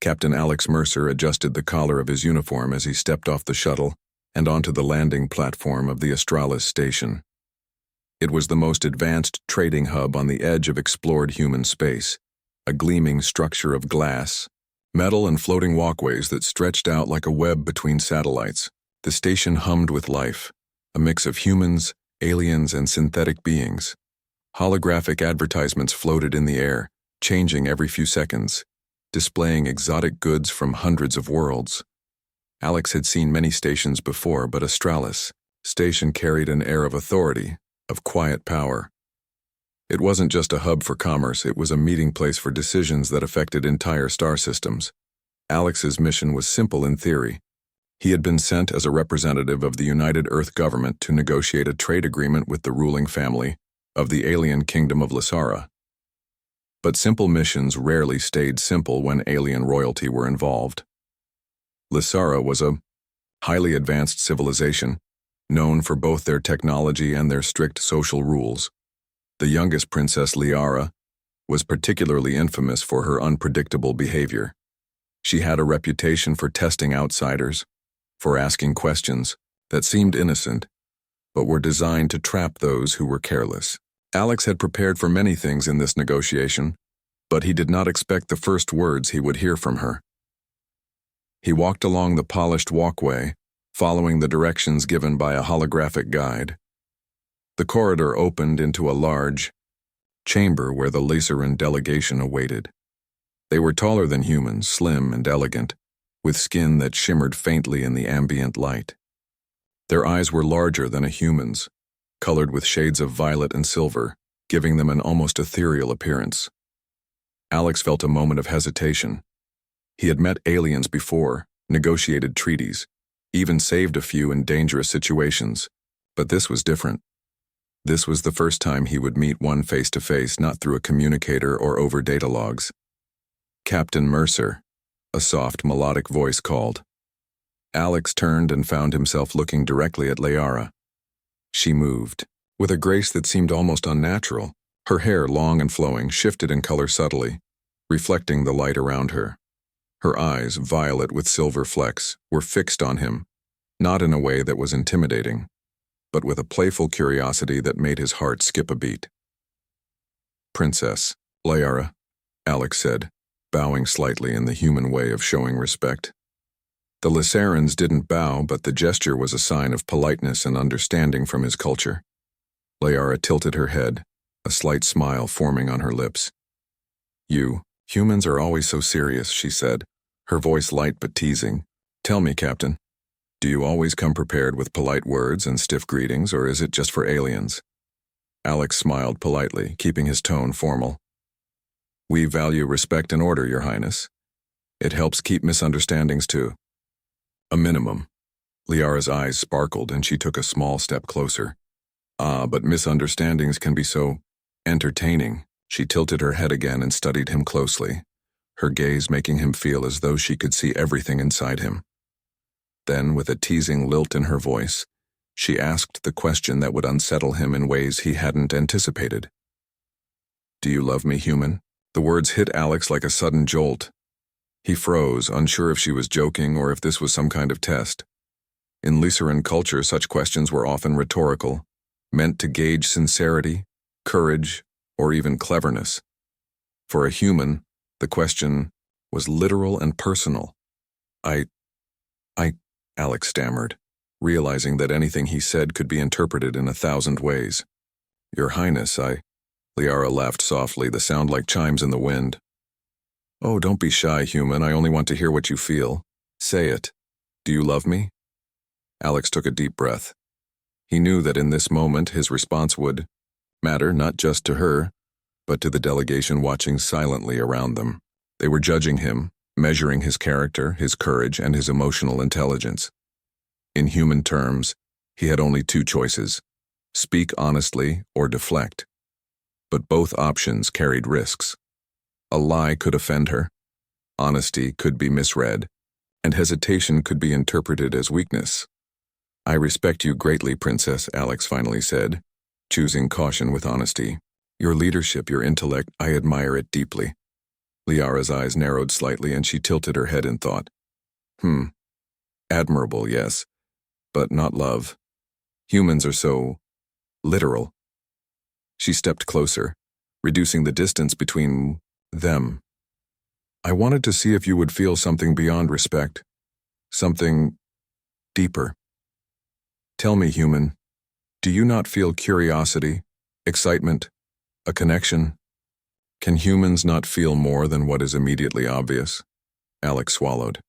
Captain Alex Mercer adjusted the collar of his uniform as he stepped off the shuttle and onto the landing platform of the Australis station. It was the most advanced trading hub on the edge of explored human space, a gleaming structure of glass, metal and floating walkways that stretched out like a web between satellites. The station hummed with life, a mix of humans, aliens, and synthetic beings. Holographic advertisements floated in the air, changing every few seconds, displaying exotic goods from hundreds of worlds. Alex had seen many stations before, but Australis station carried an air of authority, of quiet power. It wasn't just a hub for commerce, it was a meeting place for decisions that affected entire star systems. Alex's mission was simple in theory. He had been sent as a representative of the United Earth government to negotiate a trade agreement with the ruling family of the alien kingdom of Lysara. But simple missions rarely stayed simple when alien royalty were involved. Lysara was a highly advanced civilization, known for both their technology and their strict social rules. The youngest princess, Liara, was particularly infamous for her unpredictable behavior. She had a reputation for testing outsiders, for asking questions that seemed innocent, but were designed to trap those who were careless. Alex had prepared for many things in this negotiation, but he did not expect the first words he would hear from her. He walked along the polished walkway, following the directions given by a holographic guide. The corridor opened into a large chamber where the Lysaran delegation awaited. They were taller than humans, slim and elegant, with skin that shimmered faintly in the ambient light. Their eyes were larger than a human's, colored with shades of violet and silver, giving them an almost ethereal appearance. Alex felt a moment of hesitation. He had met aliens before, negotiated treaties, even saved a few in dangerous situations, but this was different. This was the first time he would meet one face-to-face, not through a communicator or over data logs. Captain Mercer, a soft, melodic voice called. Alex turned and found himself looking directly at Liara. She moved, with a grace that seemed almost unnatural. Her hair, long and flowing, shifted in color subtly, reflecting the light around her. Her eyes, violet with silver flecks, were fixed on him, not in a way that was intimidating, but with a playful curiosity that made his heart skip a beat. "Princess, Liara," Alex said, bowing slightly in the human way of showing respect. The Lysarans didn't bow, but the gesture was a sign of politeness and understanding from his culture. Liara tilted her head, a slight smile forming on her lips. Humans are always so serious," she said, her voice light but teasing. "Tell me, Captain, do you always come prepared with polite words and stiff greetings, or is it just for aliens?" Alex smiled politely, keeping his tone formal. "We value respect and order, Your Highness. It helps keep misunderstandings to a minimum." Liara's eyes sparkled and she took a small step closer. But misunderstandings can be so entertaining." She tilted her head again and studied him closely, her gaze making him feel as though she could see everything inside him. Then, with a teasing lilt in her voice, she asked the question that would unsettle him in ways he hadn't anticipated. "Do you love me, human?" The words hit Alex like a sudden jolt. He froze, unsure if she was joking or if this was some kind of test. In Lysaran culture, such questions were often rhetorical, meant to gauge sincerity, courage, or even cleverness. For a human, the question was literal and personal. I, Alex stammered, realizing that anything he said could be interpreted in 1,000 ways. "Your Highness, Liara laughed softly, the sound like chimes in the wind. "Oh, don't be shy, human. I only want to hear what you feel. Say it. Do you love me?" Alex took a deep breath. He knew that in this moment his response would matter not just to her, but to the delegation watching silently around them. They were judging him, measuring his character, his courage, and his emotional intelligence. In human terms, he had only two choices: speak honestly or deflect. But both options carried risks. A lie could offend her, honesty could be misread, and hesitation could be interpreted as weakness. "I respect you greatly, Princess," Alex finally said, choosing caution with honesty. "Your leadership, your intellect, I admire it deeply." Liara's eyes narrowed slightly and she tilted her head in thought. Admirable, yes, but not love. Humans are so literal. She stepped closer, reducing the distance between them. I wanted to see if you would feel something beyond respect, something deeper. Tell me, human, do you not feel curiosity, excitement, a connection? Can humans not feel more than what is immediately obvious? Alex swallowed.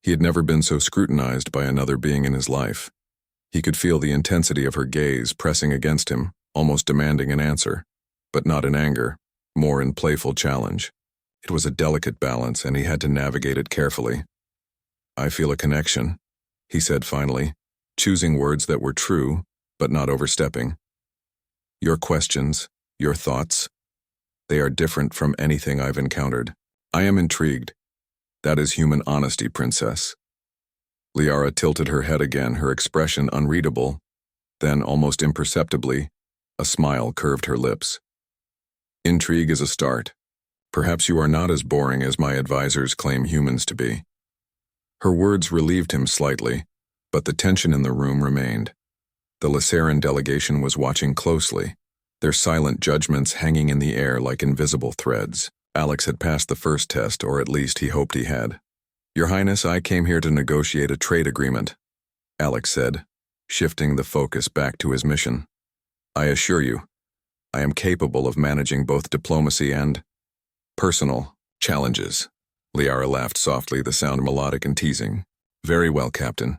He had never been so scrutinized by another being in his life. He could feel the intensity of her gaze pressing against him, almost demanding an answer, but not in anger, more in playful challenge. It was a delicate balance, and he had to navigate it carefully. I feel a connection, he said finally, choosing words that were true, but not overstepping. Your questions, your thoughts, they are different from anything I've encountered. I am intrigued. That is human honesty, princess. Liara tilted her head again, her expression unreadable. Then, almost imperceptibly, a smile curved her lips. Intrigue is a start. Perhaps you are not as boring as my advisors claim humans to be. Her words relieved him slightly, but the tension in the room remained. The Lysaran delegation was watching closely, their silent judgments hanging in the air like invisible threads. Alex had passed the first test, or at least he hoped he had. Your Highness, I came here to negotiate a trade agreement, Alex said, shifting the focus back to his mission. I assure you, I am capable of managing both diplomacy and personal challenges. Liara laughed softly, the sound melodic and teasing. Very well, Captain.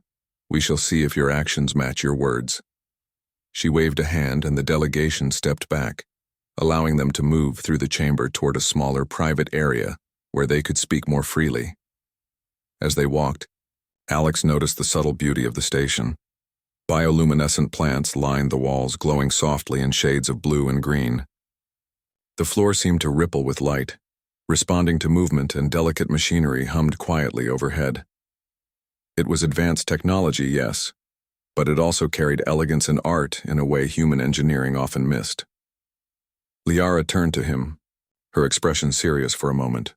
We shall see if your actions match your words. She waved a hand and the delegation stepped back, allowing them to move through the chamber toward a smaller private area where they could speak more freely. As they walked, Alex noticed the subtle beauty of the station. Bioluminescent plants lined the walls, glowing softly in shades of blue and green. The floor seemed to ripple with light, responding to movement, and delicate machinery hummed quietly overhead. It was advanced technology, yes, but it also carried elegance and art in a way human engineering often missed. Liara turned to him, her expression serious for a moment.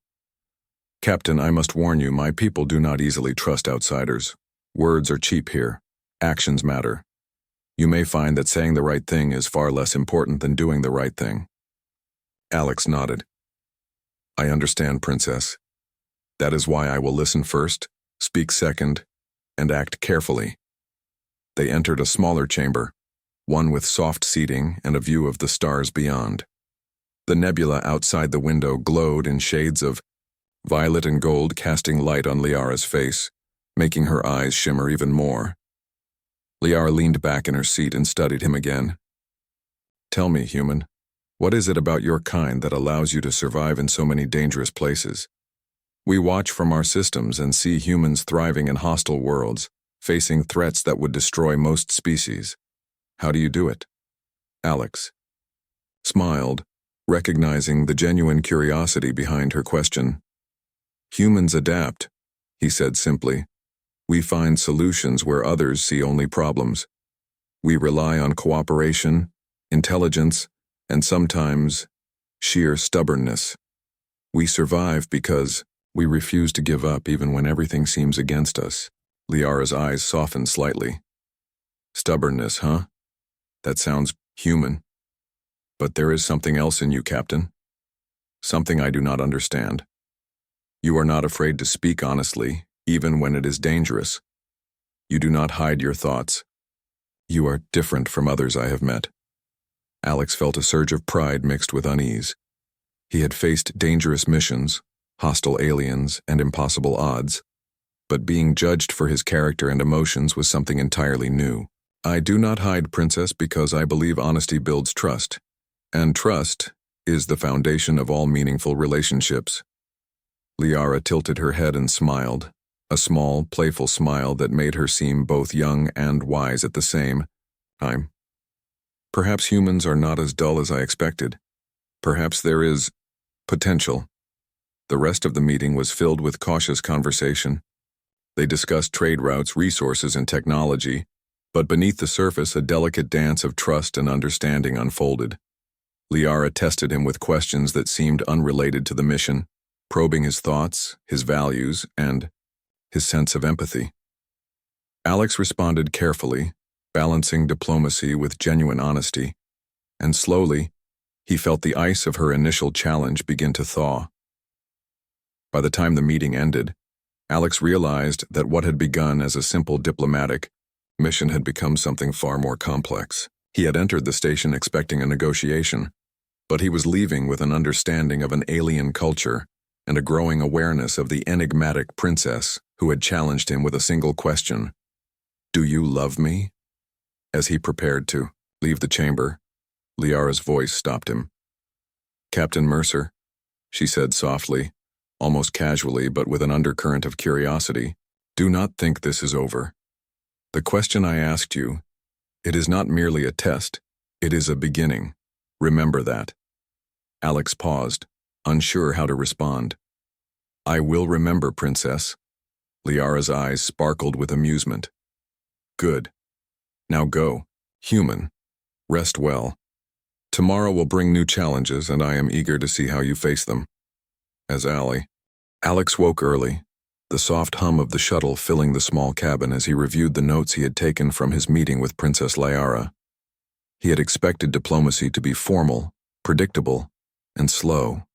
Captain, I must warn you, my people do not easily trust outsiders. Words are cheap here. Actions matter. You may find that saying the right thing is far less important than doing the right thing. Alex nodded. I understand, Princess. That is why I will listen first, speak second, and act carefully. They entered a smaller chamber, one with soft seating and a view of the stars beyond. The nebula outside the window glowed in shades of violet and gold, casting light on Liara's face, making her eyes shimmer even more. Liara leaned back in her seat and studied him again. Tell me, human, what is it about your kind that allows you to survive in so many dangerous places? We watch from our systems and see humans thriving in hostile worlds, facing threats that would destroy most species. How do you do it? Alex smiled, recognizing the genuine curiosity behind her question. Humans adapt, he said simply. We find solutions where others see only problems. We rely on cooperation, intelligence, and sometimes sheer stubbornness. We survive because we refuse to give up even when everything seems against us. Liara's eyes softened slightly. Stubbornness, huh? That sounds human. But there is something else in you, Captain. Something I do not understand. You are not afraid to speak honestly, even when it is dangerous. You do not hide your thoughts. You are different from others I have met. Alex felt a surge of pride mixed with unease. He had faced dangerous missions, hostile aliens, and impossible odds, but being judged for his character and emotions was something entirely new. I do not hide, Princess, because I believe honesty builds trust, and trust is the foundation of all meaningful relationships. Liara tilted her head and smiled, a small, playful smile that made her seem both young and wise at the same time. Perhaps humans are not as dull as I expected. Perhaps there is potential. The rest of the meeting was filled with cautious conversation. They discussed trade routes, resources, and technology, but beneath the surface a delicate dance of trust and understanding unfolded. Liara tested him with questions that seemed unrelated to the mission, probing his thoughts, his values, and his sense of empathy. Alex responded carefully, balancing diplomacy with genuine honesty, and slowly, he felt the ice of her initial challenge begin to thaw. By the time the meeting ended, Alex realized that what had begun as a simple diplomatic mission had become something far more complex. He had entered the station expecting a negotiation, but he was leaving with an understanding of an alien culture and a growing awareness of the enigmatic princess who had challenged him with a single question: "Do you love me?" As he prepared to leave the chamber, Liara's voice stopped him. "Captain Mercer," she said softly, almost casually but with an undercurrent of curiosity, "do not think this is over. The question I asked you, it is not merely a test, it is a beginning. Remember that." Alex paused, unsure how to respond. "I will remember, Princess." Liara's eyes sparkled with amusement. "Good. Now go, human. Rest well. Tomorrow will bring new challenges, and I am eager to see how you face them." As Alex woke early, the soft hum of the shuttle filling the small cabin as he reviewed the notes he had taken from his meeting with Princess Liara. He had expected diplomacy to be formal, predictable, and slow.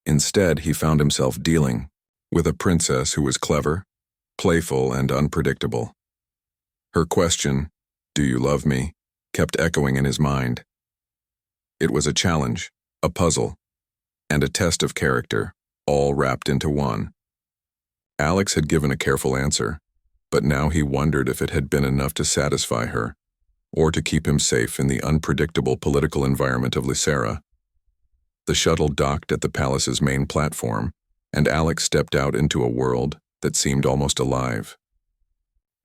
Instead, he found himself dealing with a princess who was clever, playful, and unpredictable. Her question, "Do you love me?" kept echoing in his mind. It was a challenge, a puzzle, and a test of character, all wrapped into one. Alex had given a careful answer, but now he wondered if it had been enough to satisfy her, or to keep him safe in the unpredictable political environment of Lysera. The shuttle docked at the palace's main platform, and Alex stepped out into a world that seemed almost alive.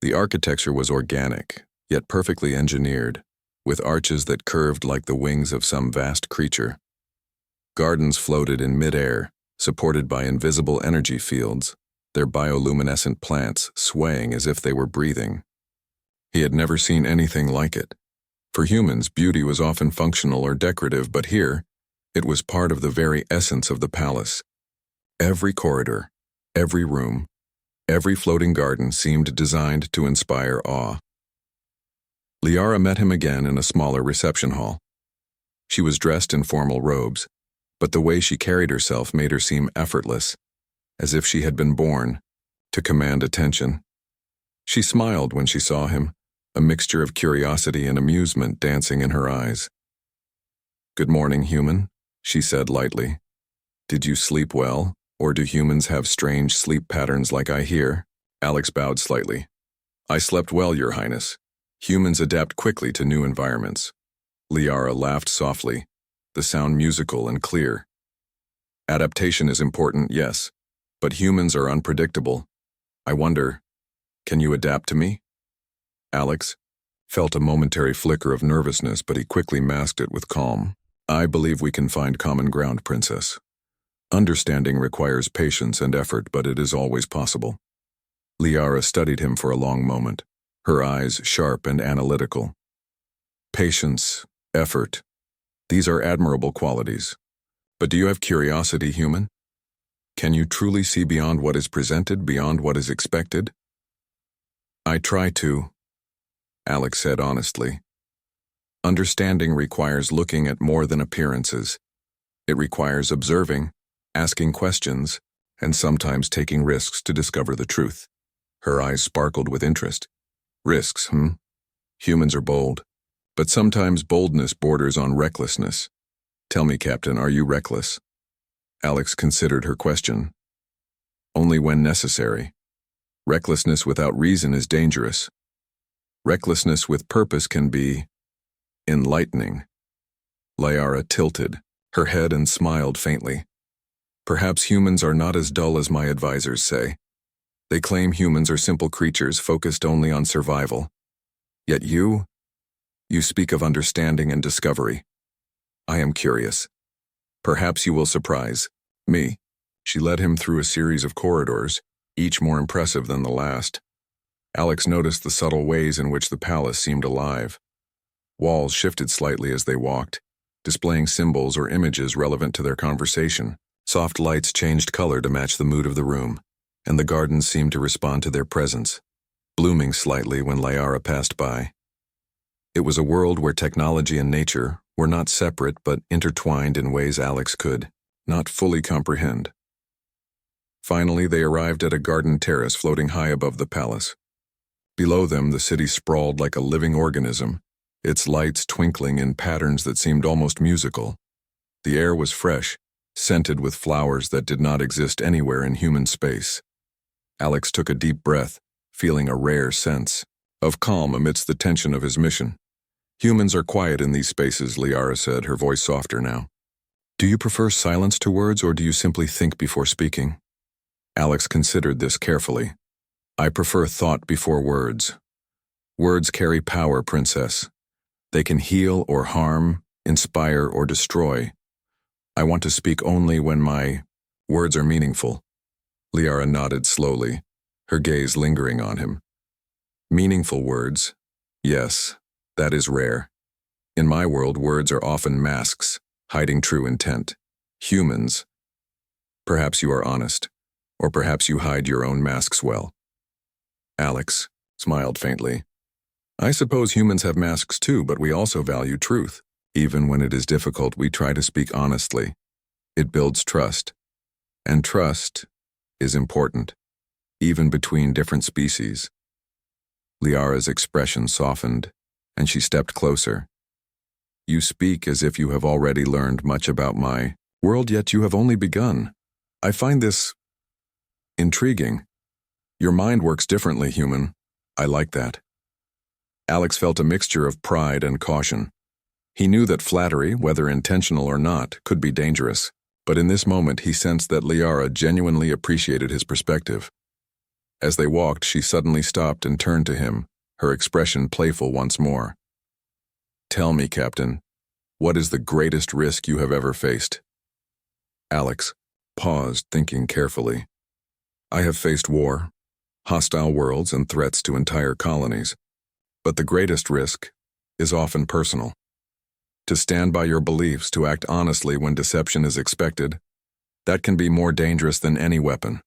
The architecture was organic, yet perfectly engineered, with arches that curved like the wings of some vast creature. Gardens floated in midair, supported by invisible energy fields, their bioluminescent plants swaying as if they were breathing. He had never seen anything like it. For humans, beauty was often functional or decorative, but here, it was part of the very essence of the palace. Every corridor, every room, every floating garden seemed designed to inspire awe. Liara met him again in a smaller reception hall. She was dressed in formal robes, but the way she carried herself made her seem effortless, as if she had been born to command attention. She smiled when she saw him, a mixture of curiosity and amusement dancing in her eyes. "Good morning, human," she said lightly. "Did you sleep well, or do humans have strange sleep patterns like I hear?" Alex bowed slightly. "I slept well, Your Highness. Humans adapt quickly to new environments." Liara laughed softly, the sound musical and clear. "Adaptation is important, yes, but humans are unpredictable. I wonder, can you adapt to me?" Alex felt a momentary flicker of nervousness, but he quickly masked it with calm. "I believe we can find common ground, Princess. Understanding requires patience and effort, but it is always possible." Liara studied him for a long moment, her eyes sharp and analytical. "Patience, effort, these are admirable qualities. But do you have curiosity, human? Can you truly see beyond what is presented, beyond what is expected?" "I try to," Alex said honestly. "Understanding requires looking at more than appearances. It requires observing, asking questions, and sometimes taking risks to discover the truth." Her eyes sparkled with interest. "Risks, Humans are bold, but sometimes boldness borders on recklessness. Tell me, Captain, are you reckless?" Alex considered her question. "Only when necessary. Recklessness without reason is dangerous. Recklessness with purpose can be enlightening." Liara tilted her head and smiled faintly. "Perhaps humans are not as dull as my advisors say. They claim humans are simple creatures focused only on survival. Yet you speak of understanding and discovery. I am curious. Perhaps you will surprise me." She led him through a series of corridors, each more impressive than the last. Alex noticed the subtle ways in which the palace seemed alive. Walls shifted slightly as they walked, displaying symbols or images relevant to their conversation. Soft lights changed color to match the mood of the room, and the garden seemed to respond to their presence, blooming slightly when Liara passed by. It was a world where technology and nature were not separate but intertwined in ways Alex could not fully comprehend. Finally, they arrived at a garden terrace floating high above the palace. Below them, the city sprawled like a living organism, its lights twinkling in patterns that seemed almost musical. The air was fresh, scented with flowers that did not exist anywhere in human space. Alex took a deep breath, feeling a rare sense of calm amidst the tension of his mission. Humans are quiet in these spaces, Liara said, her voice softer now. Do you prefer silence to words, or do you simply think before speaking? Alex considered this carefully. I prefer thought before words. Words carry power, princess. They can heal or harm, inspire or destroy. I want to speak only when my words are meaningful. Liara nodded slowly, her gaze lingering on him. Meaningful words? Yes, that is rare. In my world, words are often masks, hiding true intent. Humans. Perhaps you are honest, or perhaps you hide your own masks well. Alex smiled faintly. I suppose humans have masks too, but we also value truth. Even when it is difficult, we try to speak honestly. It builds trust. And trust is important, even between different species. Liara's expression softened, and she stepped closer. You speak as if you have already learned much about my world, yet you have only begun. I find this intriguing. Your mind works differently, human. I like that. Alex felt a mixture of pride and caution. He knew that flattery, whether intentional or not, could be dangerous, but in this moment he sensed that Liara genuinely appreciated his perspective. As they walked, she suddenly stopped and turned to him, her expression playful once more. Tell me, Captain, what is the greatest risk you have ever faced? Alex paused, thinking carefully. I have faced war, hostile worlds, and threats to entire colonies, but the greatest risk is often personal. To stand by your beliefs, to act honestly when deception is expected, that can be more dangerous than any weapon.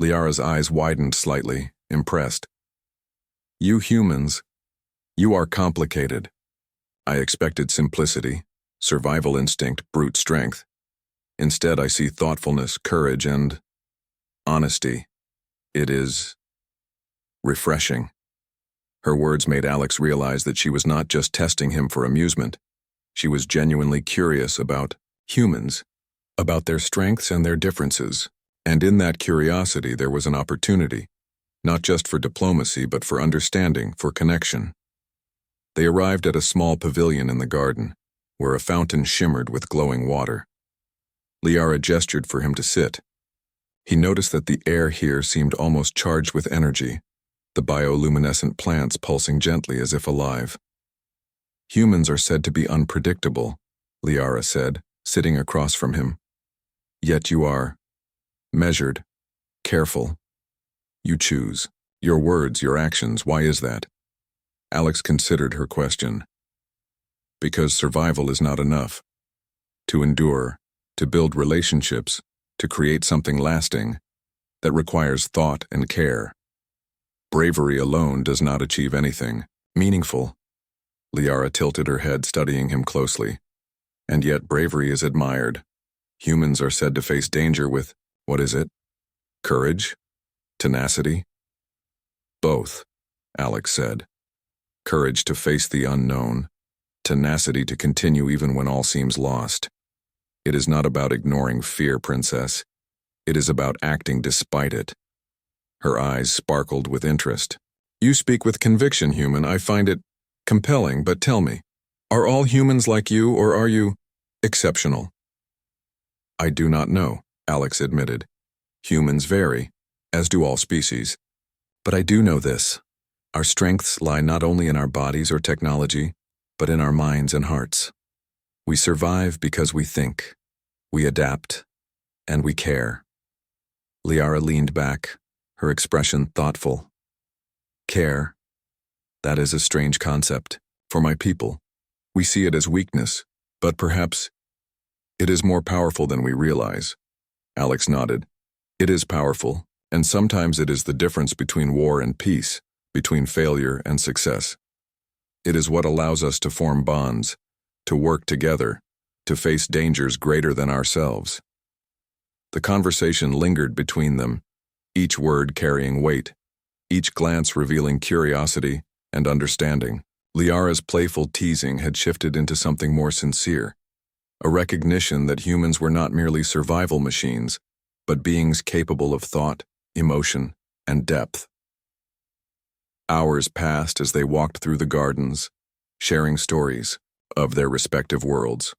Liara's eyes widened slightly, impressed. You humans, you are complicated. I expected simplicity, survival instinct, brute strength. Instead, I see thoughtfulness, courage, and honesty. It is refreshing. Her words made Alex realize that she was not just testing him for amusement. She was genuinely curious about humans, about their strengths and their differences. And in that curiosity there was an opportunity, not just for diplomacy but for understanding, for connection. They arrived at a small pavilion in the garden, where a fountain shimmered with glowing water. Liara gestured for him to sit. He noticed that the air here seemed almost charged with energy, the bioluminescent plants pulsing gently as if alive. Humans are said to be unpredictable, Liara said, sitting across from him. Yet you are measured, careful. You choose. Your words, your actions, why is that? Alex considered her question. Because survival is not enough. To endure, to build relationships, to create something lasting, that requires thought and care. Bravery alone does not achieve anything meaningful. Liara tilted her head, studying him closely. And yet bravery is admired. Humans are said to face danger with, what is it? Courage? Tenacity? Both, Alex said. Courage to face the unknown. Tenacity to continue even when all seems lost. It is not about ignoring fear, princess. It is about acting despite it. Her eyes sparkled with interest. You speak with conviction, human. I find it compelling, but tell me, are all humans like you, or are you exceptional? I do not know, Alex admitted. Humans vary, as do all species. But I do know this. Our strengths lie not only in our bodies or technology, but in our minds and hearts. We survive because we think, we adapt, and we care. Liara leaned back, her expression thoughtful. Care? That is a strange concept. For my people, we see it as weakness, but perhaps It is more powerful than we realize. Alex nodded. It is powerful, and sometimes it is the difference between war and peace, between failure and success. It is what allows us to form bonds, to work together, to face dangers greater than ourselves. The conversation lingered between them, each word carrying weight, each glance revealing curiosity and understanding. Liara's playful teasing had shifted into something more sincere, a recognition that humans were not merely survival machines, but beings capable of thought, emotion, and depth. Hours passed as they walked through the gardens, sharing stories of their respective worlds.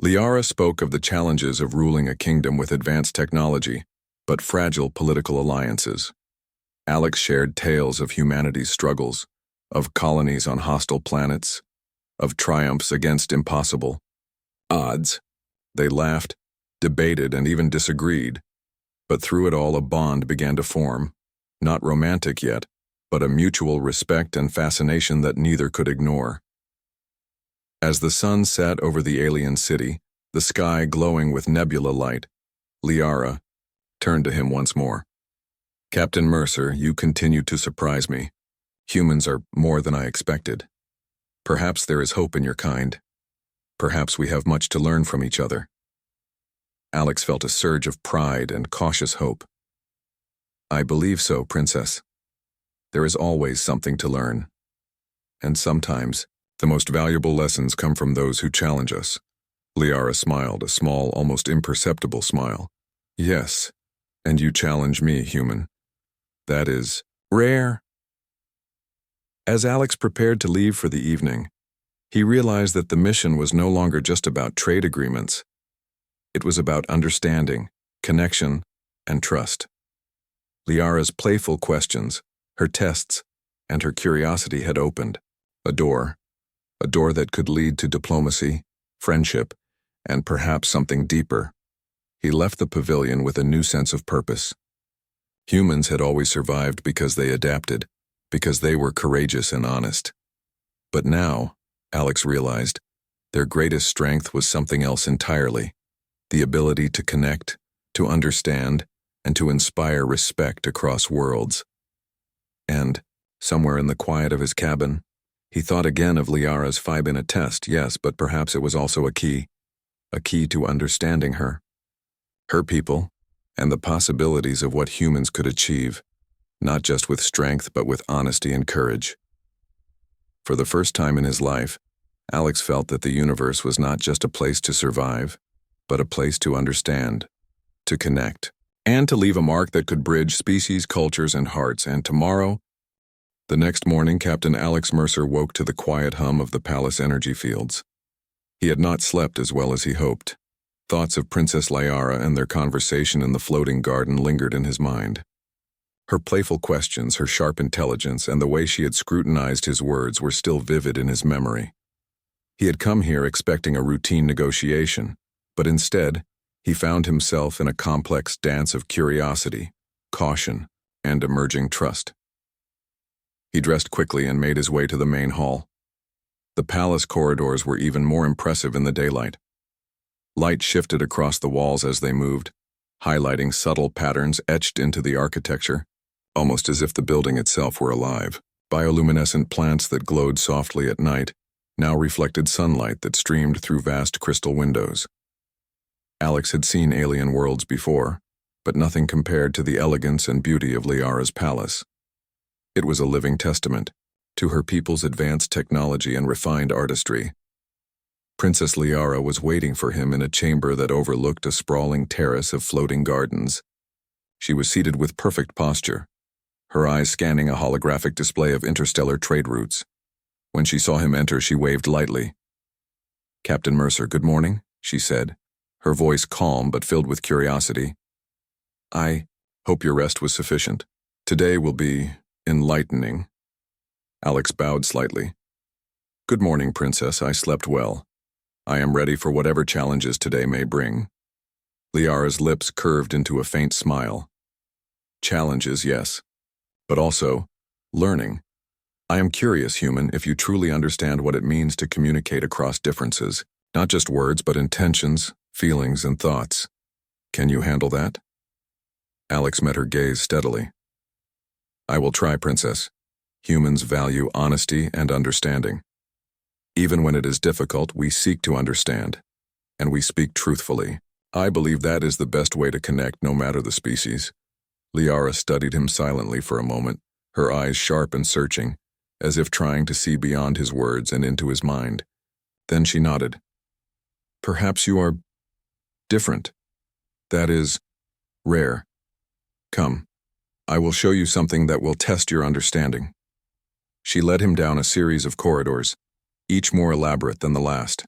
Liara spoke of the challenges of ruling a kingdom with advanced technology, but fragile political alliances. Alex shared tales of humanity's struggles, of colonies on hostile planets, of triumphs against impossible odds. They laughed, debated, and even disagreed, but through it all a bond began to form, not romantic yet, but a mutual respect and fascination that neither could ignore. As the sun set over the alien city, the sky glowing with nebula light, Liara turned to him once more. Captain Mercer, you continue to surprise me. Humans are more than I expected. Perhaps there is hope in your kind. Perhaps we have much to learn from each other. Alex felt a surge of pride and cautious hope. I believe so, Princess. There is always something to learn. And sometimes, the most valuable lessons come from those who challenge us. Liara smiled, a small, almost imperceptible smile. Yes, and you challenge me, human. That is rare. As Alex prepared to leave for the evening, he realized that the mission was no longer just about trade agreements. It was about understanding, connection, and trust. Liara's playful questions, her tests, and her curiosity had opened a door that could lead to diplomacy, friendship, and perhaps something deeper. He left the pavilion with a new sense of purpose. Humans had always survived because they adapted, because they were courageous and honest. But now, Alex realized, their greatest strength was something else entirely, the ability to connect, to understand, and to inspire respect across worlds. And, somewhere in the quiet of his cabin, he thought again of Liara's 5-minute test, yes, but perhaps it was also a key to understanding her people, and the possibilities of what humans could achieve, not just with strength but with honesty and courage. For the first time in his life, Alex felt that the universe was not just a place to survive, but a place to understand, to connect, and to leave a mark that could bridge species, cultures, and hearts. And tomorrow, the next morning, Captain Alex Mercer woke to the quiet hum of the palace energy fields. He had not slept as well as he hoped. Thoughts of Princess Liara and their conversation in the floating garden lingered in his mind. Her playful questions, her sharp intelligence, and the way she had scrutinized his words were still vivid in his memory. He had come here expecting a routine negotiation, but instead, he found himself in a complex dance of curiosity, caution, and emerging trust. He dressed quickly and made his way to the main hall. The palace corridors were even more impressive in the daylight. Light shifted across the walls as they moved, highlighting subtle patterns etched into the architecture, almost as if the building itself were alive. Bioluminescent plants that glowed softly at night now reflected sunlight that streamed through vast crystal windows. Alex had seen alien worlds before, but nothing compared to the elegance and beauty of Liara's palace. It was a living testament to her people's advanced technology and refined artistry. Princess Liara was waiting for him in a chamber that overlooked a sprawling terrace of floating gardens. She was seated with perfect posture, her eyes scanning a holographic display of interstellar trade routes. When she saw him enter, she waved lightly. "Captain Mercer, good morning," she said, her voice calm but filled with curiosity. "I hope your rest was sufficient. Today will be enlightening." Alex bowed slightly. "Good morning, Princess. I slept well. I am ready for whatever challenges today may bring." Liara's lips curved into a faint smile. "Challenges, yes. But also, learning. I am curious, human, if you truly understand what it means to communicate across differences, not just words but intentions, feelings and thoughts. Can you handle that? Alex met her gaze steadily. I will try, Princess. Humans value honesty and understanding. Even when it is difficult, we seek to understand, and we speak truthfully. I believe that is the best way to connect, no matter the species. Liara studied him silently for a moment, her eyes sharp and searching, as if trying to see beyond his words and into his mind. Then she nodded. Perhaps you are different. That is, rare. Come, I will show you something that will test your understanding. She led him down a series of corridors, each more elaborate than the last.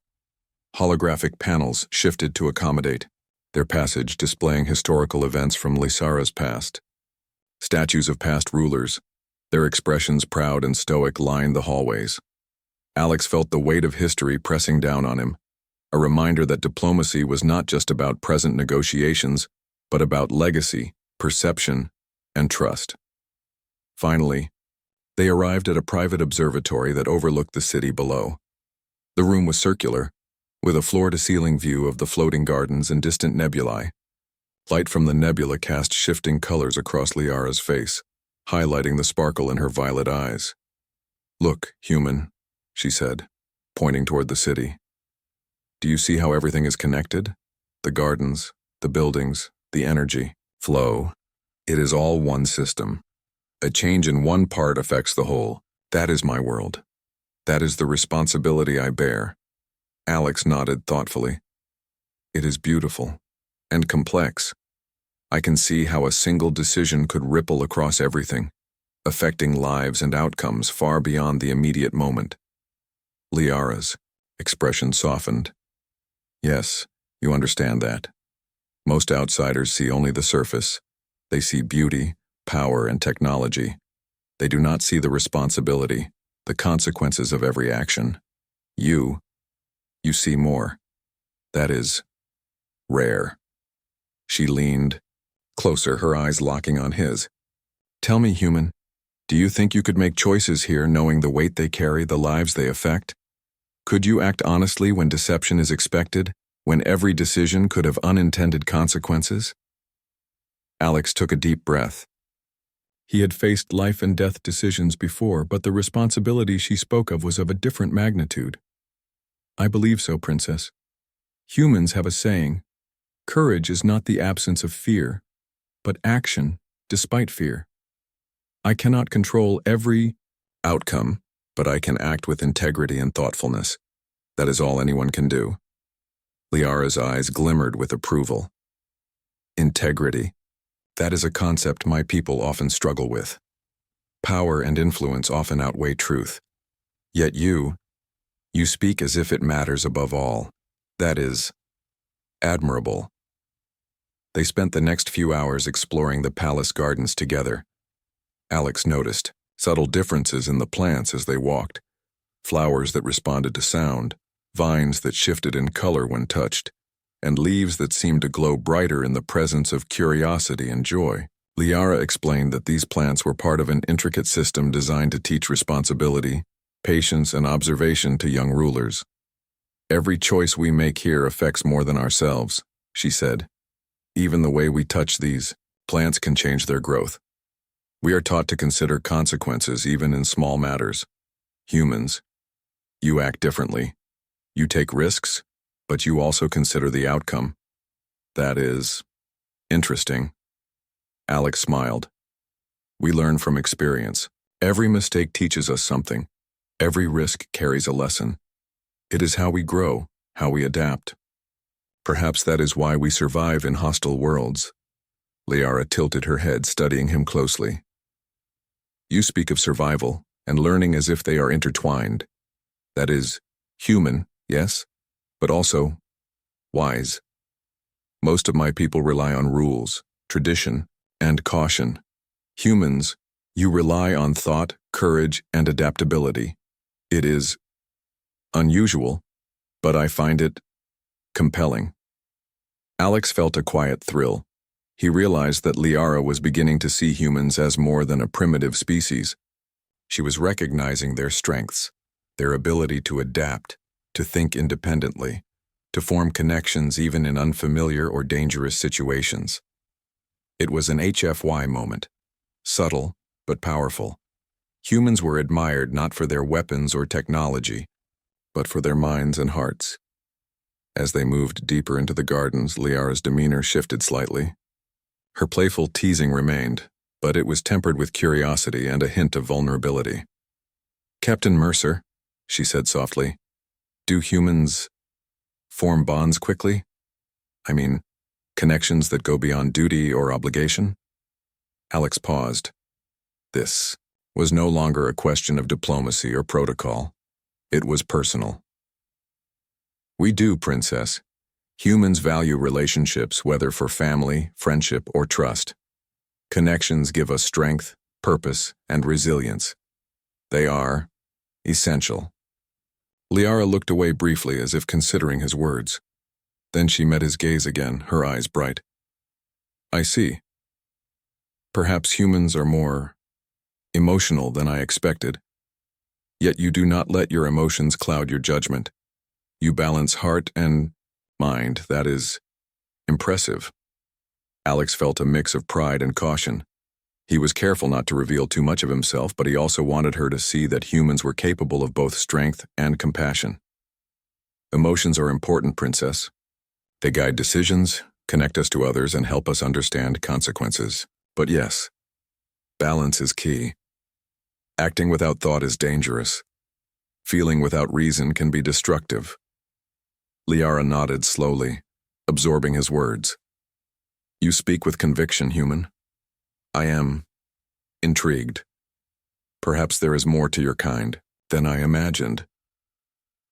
Holographic panels shifted to accommodate, their passage displaying historical events from Lysara's past. Statues of past rulers, their expressions proud and stoic, lined the hallways. Alex felt the weight of history pressing down on him, a reminder that diplomacy was not just about present negotiations, but about legacy, perception, and trust. Finally, they arrived at a private observatory that overlooked the city below. The room was circular, with a floor-to-ceiling view of the floating gardens and distant nebulae. Light from the nebula cast shifting colors across Liara's face, highlighting the sparkle in her violet eyes. Look, human, she said, pointing toward the city. Do you see how everything is connected? The gardens, the buildings, the energy, flow. It is all one system. A change in one part affects the whole. That is my world. That is the responsibility I bear. Alex nodded thoughtfully. It is beautiful and complex. I can see how a single decision could ripple across everything, affecting lives and outcomes far beyond the immediate moment. Liara's expression softened. Yes, you understand that. Most outsiders see only the surface. They see beauty, power, and technology. They do not see the responsibility, the consequences of every action. You see more. That is rare. She leaned closer, her eyes locking on his. Tell me, human, do you think you could make choices here knowing the weight they carry, the lives they affect? Could you act honestly when deception is expected, when every decision could have unintended consequences? Alex took a deep breath. He had faced life and death decisions before, but the responsibility she spoke of was of a different magnitude. I believe so, Princess. Humans have a saying, courage is not the absence of fear, but action despite fear. I cannot control every outcome, but I can act with integrity and thoughtfulness. That is all anyone can do. Liara's eyes glimmered with approval. Integrity. That is a concept my people often struggle with. Power and influence often outweigh truth. Yet you speak as if it matters above all. That is admirable. They spent the next few hours exploring the palace gardens together. Alex noticed subtle differences in the plants as they walked. Flowers that responded to sound, vines that shifted in color when touched, and leaves that seemed to glow brighter in the presence of curiosity and joy. Liara explained that these plants were part of an intricate system designed to teach responsibility, patience, and observation to young rulers. Every choice we make here affects more than ourselves, she said. Even the way we touch these plants can change their growth. We are taught to consider consequences even in small matters. Humans, you act differently. You take risks, but you also consider the outcome. That is interesting. Alex smiled. We learn from experience. Every mistake teaches us something. Every risk carries a lesson. It is how we grow, how we adapt. Perhaps that is why we survive in hostile worlds. Liara tilted her head, studying him closely. You speak of survival and learning as if they are intertwined. That is human, yes, but also wise. Most of my people rely on rules, tradition, and caution. Humans, you rely on thought, courage, and adaptability. It is unusual, but I find it compelling. Alex felt a quiet thrill. He realized that Liara was beginning to see humans as more than a primitive species. She was recognizing their strengths, their ability to adapt, to think independently, to form connections even in unfamiliar or dangerous situations. It was an HFY moment, subtle but powerful. Humans were admired not for their weapons or technology, but for their minds and hearts. As they moved deeper into the gardens, Liara's demeanor shifted slightly. Her playful teasing remained, but it was tempered with curiosity and a hint of vulnerability. "Captain Mercer," she said softly, "do humans form bonds quickly? I mean, connections that go beyond duty or obligation?" Alex paused. This was no longer a question of diplomacy or protocol. It was personal. "We do, Princess. Humans value relationships, whether for family, friendship, or trust. Connections give us strength, purpose, and resilience. They are essential." Liara looked away briefly as if considering his words. Then she met his gaze again, her eyes bright. "I see. Perhaps humans are more emotional than I expected. Yet you do not let your emotions cloud your judgment. You balance heart and mind. That is impressive." Alex felt a mix of pride and caution. He was careful not to reveal too much of himself, but he also wanted her to see that humans were capable of both strength and compassion. "Emotions are important, Princess. They guide decisions, connect us to others, and help us understand consequences. But yes, balance is key. Acting without thought is dangerous. Feeling without reason can be destructive." Liara nodded slowly, absorbing his words. "You speak with conviction, human. I am intrigued. Perhaps there is more to your kind than I imagined."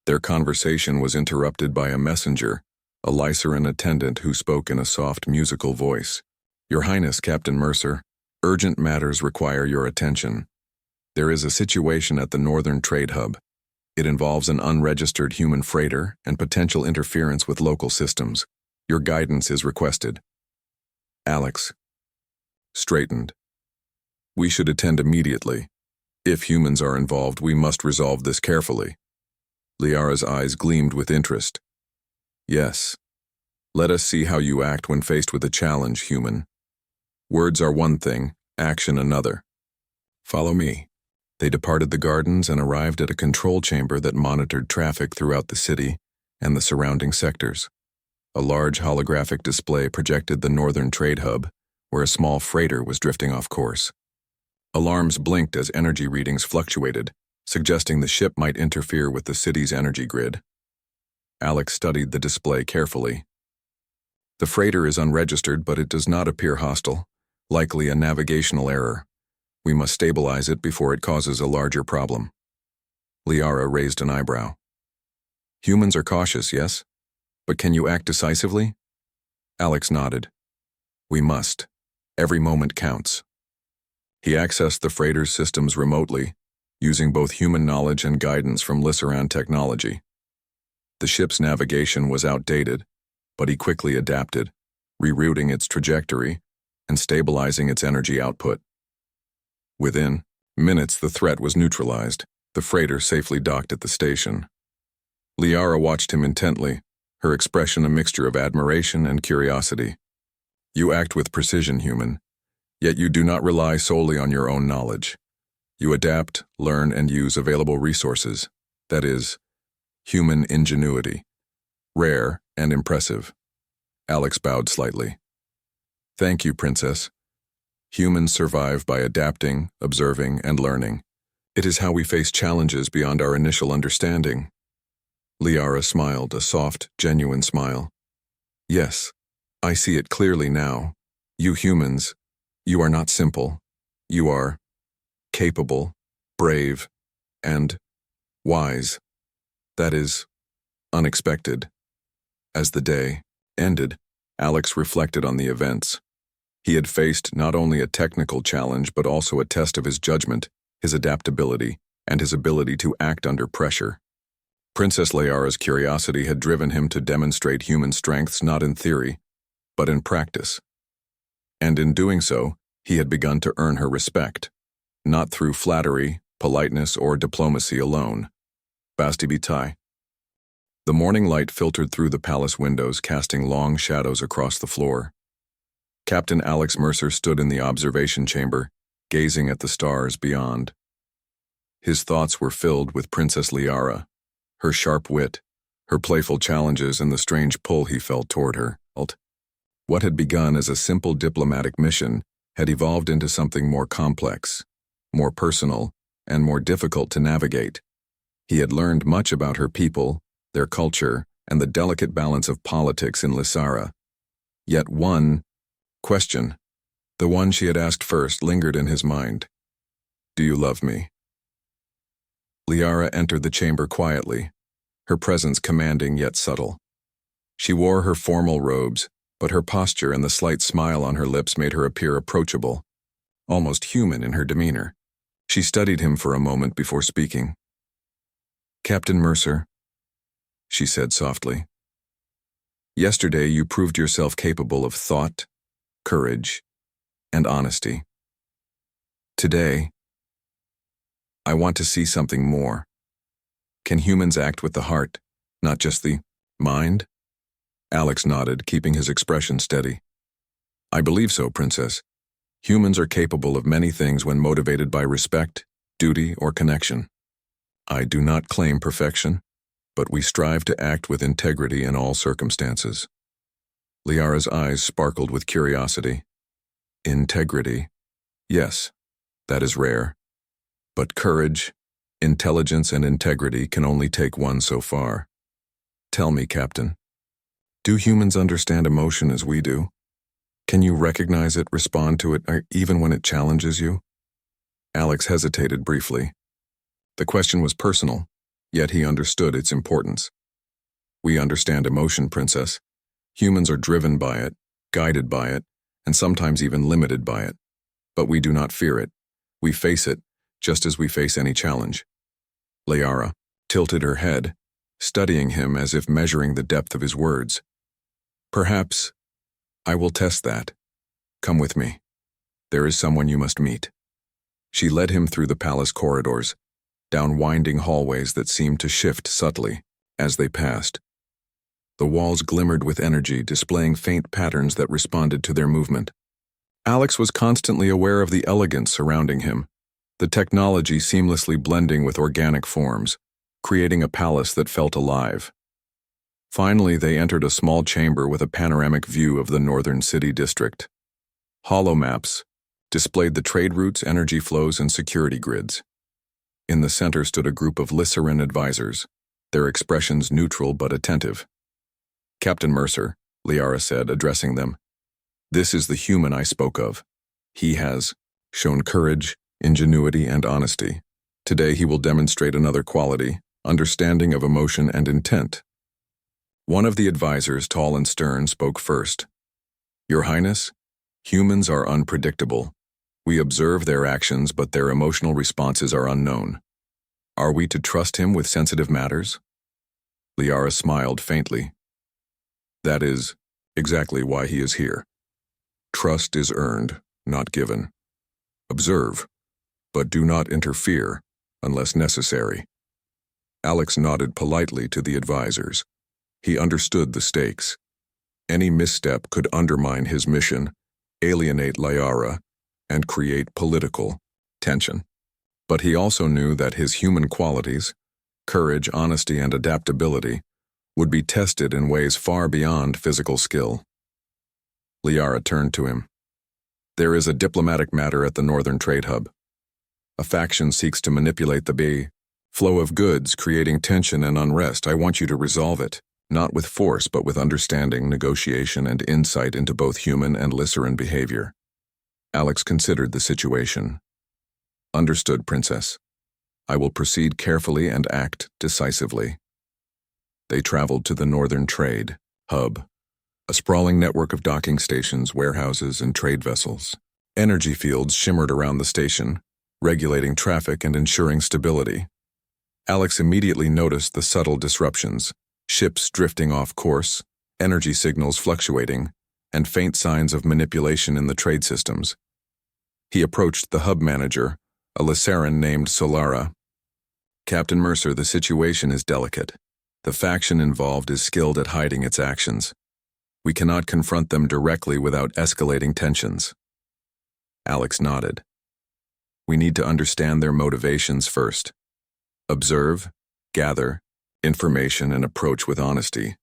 Their conversation was interrupted by a messenger, a Lyceran attendant who spoke in a soft musical voice. "Your Highness, Captain Mercer, urgent matters require your attention. There is a situation at the Northern Trade Hub. It involves an unregistered human freighter and potential interference with local systems. Your guidance is requested." Alex straightened. "We should attend immediately. If humans are involved, we must resolve this carefully." Liara's eyes gleamed with interest. "Yes. Let us see how you act when faced with a challenge, human. Words are one thing, action another. Follow me." They departed the gardens and arrived at a control chamber that monitored traffic throughout the city and the surrounding sectors. A large holographic display projected the Northern Trade Hub, where a small freighter was drifting off course. Alarms blinked as energy readings fluctuated, suggesting the ship might interfere with the city's energy grid. Alex studied the display carefully. "The freighter is unregistered, but it does not appear hostile, likely a navigational error. We must stabilize it before it causes a larger problem." Liara raised an eyebrow. "Humans are cautious, yes? But can you act decisively?" Alex nodded. "We must. Every moment counts." He accessed the freighter's systems remotely, using both human knowledge and guidance from Lyceran technology. The ship's navigation was outdated, but he quickly adapted, rerouting its trajectory and stabilizing its energy output. Within minutes, the threat was neutralized. The freighter safely docked at the station. Liara watched him intently, her expression a mixture of admiration and curiosity. "You act with precision, human, yet you do not rely solely on your own knowledge. You adapt, learn, and use available resources. That is, human ingenuity. Rare and impressive." Alex bowed slightly. "Thank you, Princess. Humans survive by adapting, observing, and learning. It is how we face challenges beyond our initial understanding." Liara smiled, a soft, genuine smile. "Yes, I see it clearly now. You humans, you are not simple. You are capable, brave, and wise. That is unexpected." As the day ended, Alex reflected on the events. He had faced not only a technical challenge but also a test of his judgment, his adaptability, and his ability to act under pressure. Princess Liara's curiosity had driven him to demonstrate human strengths not in theory, but in practice. And in doing so, he had begun to earn her respect, not through flattery, politeness, or diplomacy alone. Basti Bitai. The morning light filtered through the palace windows, casting long shadows across the floor. Captain Alex Mercer stood in the observation chamber, gazing at the stars beyond. His thoughts were filled with Princess Liara, her sharp wit, her playful challenges, and the strange pull he felt toward her. What had begun as a simple diplomatic mission had evolved into something more complex, more personal, and more difficult to navigate. He had learned much about her people, their culture, and the delicate balance of politics in Lysara. Yet one question, the one she had asked first, lingered in his mind. "Do you love me?" Liara entered the chamber quietly, her presence commanding yet subtle. She wore her formal robes, but her posture and the slight smile on her lips made her appear approachable, almost human in her demeanor. She studied him for a moment before speaking. "Captain Mercer," she said softly, "yesterday you proved yourself capable of thought, courage, and honesty. Today, I want to see something more. Can humans act with the heart, not just the mind?" Alex nodded, keeping his expression steady. "I believe so, Princess. Humans are capable of many things when motivated by respect, duty, or connection. I do not claim perfection, but we strive to act with integrity in all circumstances." Liara's eyes sparkled with curiosity. "Integrity? Yes, that is rare. But courage, intelligence, and integrity can only take one so far. Tell me, Captain, do humans understand emotion as we do? Can you recognize it, respond to it, even when it challenges you?" Alex hesitated briefly. The question was personal, yet he understood its importance. "We understand emotion, Princess. Humans are driven by it, guided by it, and sometimes even limited by it. But we do not fear it. We face it, just as we face any challenge." Liara tilted her head, studying him as if measuring the depth of his words. "Perhaps I will test that. Come with me. There is someone you must meet." She led him through the palace corridors, down winding hallways that seemed to shift subtly as they passed. The walls glimmered with energy, displaying faint patterns that responded to their movement. Alex was constantly aware of the elegance surrounding him, the technology seamlessly blending with organic forms, creating a palace that felt alive. Finally, they entered a small chamber with a panoramic view of the northern city district. Holo maps displayed the trade routes, energy flows, and security grids. In the center stood a group of Lysaran advisors, their expressions neutral but attentive. "Captain Mercer," Liara said, addressing them, "this is the human I spoke of. He has shown courage, ingenuity, and honesty. Today he will demonstrate another quality, understanding of emotion and intent." One of the advisors, tall and stern, spoke first. "Your Highness, humans are unpredictable. We observe their actions, but their emotional responses are unknown. Are we to trust him with sensitive matters?" Liara smiled faintly. "That is exactly why he is here. Trust is earned, not given. Observe, but do not interfere unless necessary." Alex nodded politely to the advisors. He understood the stakes. Any misstep could undermine his mission, alienate Liara, and create political tension. But he also knew that his human qualities, courage, honesty, and adaptability, would be tested in ways far beyond physical skill. Liara turned to him. "There is a diplomatic matter at the Northern Trade Hub. A faction seeks to manipulate the flow of goods, creating tension and unrest. I want you to resolve it, not with force but with understanding, negotiation, and insight into both human and Lysaran behavior." Alex considered the situation. "Understood, Princess. I will proceed carefully and act decisively." They traveled to the Northern Trade Hub, a sprawling network of docking stations, warehouses, and trade vessels. Energy fields shimmered around the station, regulating traffic and ensuring stability. Alex immediately noticed the subtle disruptions: ships drifting off course, energy signals fluctuating, and faint signs of manipulation in the trade systems. He approached the hub manager, a Lysaran named Solara. "Captain Mercer, the situation is delicate. The faction involved is skilled at hiding its actions. We cannot confront them directly without escalating tensions. Alex nodded. We need to understand their motivations first. Observe, gather, information, and approach with honesty.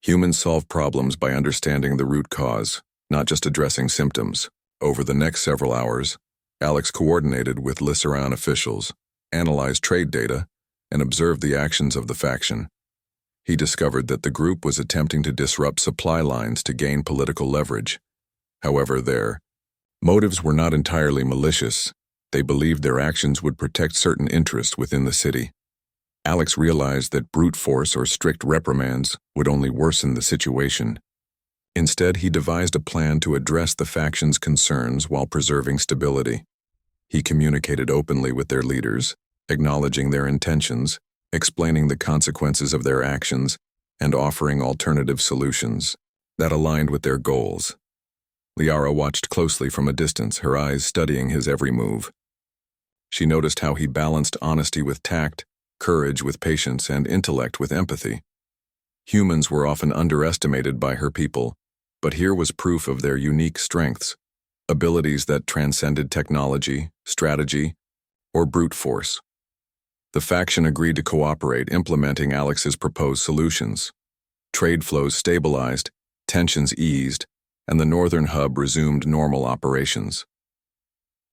Humans solve problems by understanding the root cause, not just addressing symptoms. Over the next several hours, Alex coordinated with Lissaran officials, analyzed trade data, and observed the actions of the faction. He discovered that the group was attempting to disrupt supply lines to gain political leverage. However, their motives were not entirely malicious. They believed their actions would protect certain interests within the city. Alex realized that brute force or strict reprimands would only worsen the situation. Instead, he devised a plan to address the faction's concerns while preserving stability. He communicated openly with their leaders, acknowledging their intentions, explaining the consequences of their actions, and offering alternative solutions that aligned with their goals. Liara watched closely from a distance, her eyes studying his every move. She noticed how he balanced honesty with tact, courage with patience, and intellect with empathy. Humans were often underestimated by her people, but here was proof of their unique strengths, abilities that transcended technology, strategy, or brute force. The faction agreed to cooperate, implementing Alex's proposed solutions. Trade flows stabilized, tensions eased, and the northern hub resumed normal operations.